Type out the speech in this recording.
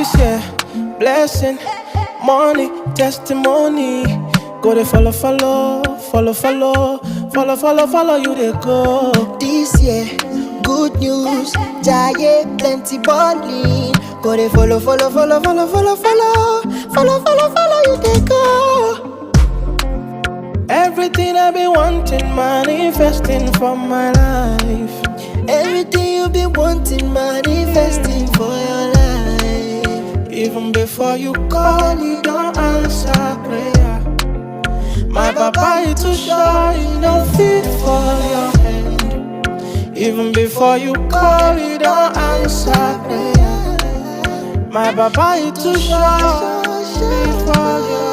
This year, blessing, money, testimony. Go they follow, you they go. This year, good news, giant plenty balling. Go they follow, you they go. Everything I've been wanting, manifesting for my life. Everything you been wanting, manifesting for your life. Even before you call, you don't answer prayer. My papa is too shy, you don't fit for your hand. Even before you call, you don't answer prayer. My papa is too shy, fit for your